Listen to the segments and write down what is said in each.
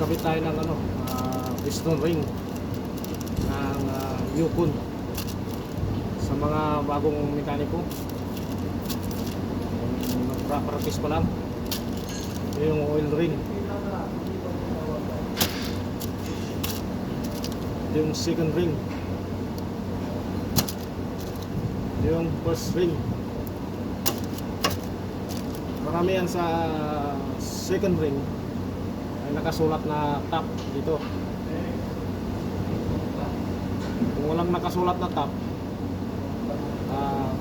magkabit tayo ng piston ring ng Yukon sa mga bagong mekaniko. Nagpa-practice pa lang. Ito yung oil ring. Ito yung second ring. Ito yung first ring. Maramihan sa second ring ay nakasulat na top dito. Kung walang nakasulat na top,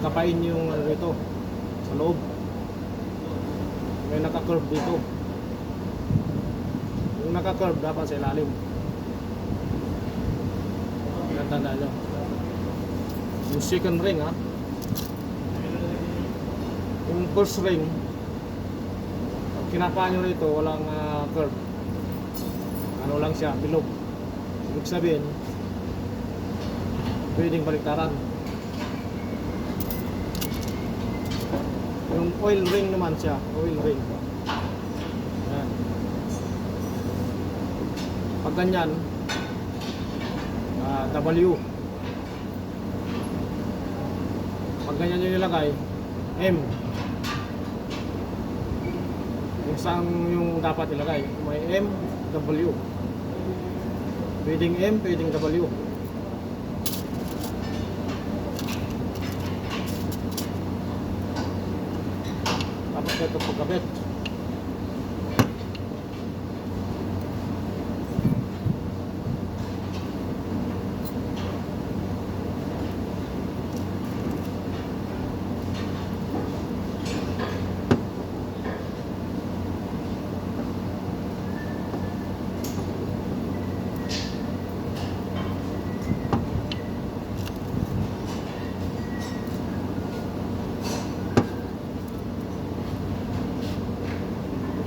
kapain yung dito sa loob. May naka-curve dito. Yung naka-curve dapat sa ilalim. Tanda nyo. Yung second ring yung first ring, pag kinapa nyo rito walang curve, ano lang siya, bilog. Ibig sabihin pwedeng baliktaran. Yung oil ring naman siya, oil ring. Ayan. Pag ganyan, W. Pag ganyan nyo nilagay, M. Kung saan yung dapat ilagay, may M, W. Pwedeng M, pwedeng W. Tapos ito pagkabit.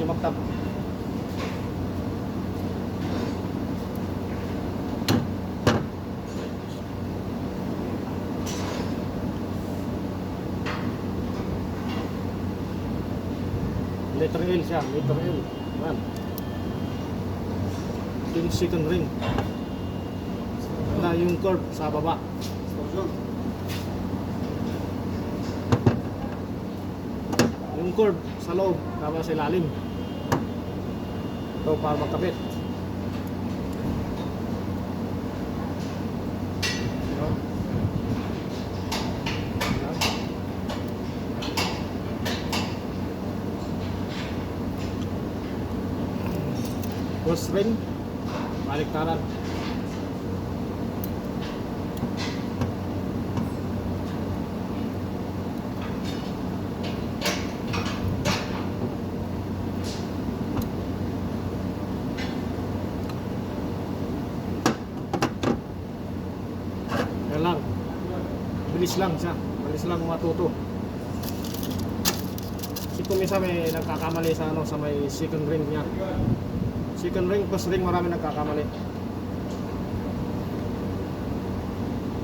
Magtap. Letter L siya, letter L. Yan. Yung second ring. Na yung curve sa baba. Yung curve sa loob, tapos sa ilalim. Ito para magkabit. First ring, baliktaran. Yan lang. Bilis lang siya. Bilis lang matuto. Kasi kung minsan may nagkakamali sa sa may second ring niya. Second ring, first ring marami nagkakamali.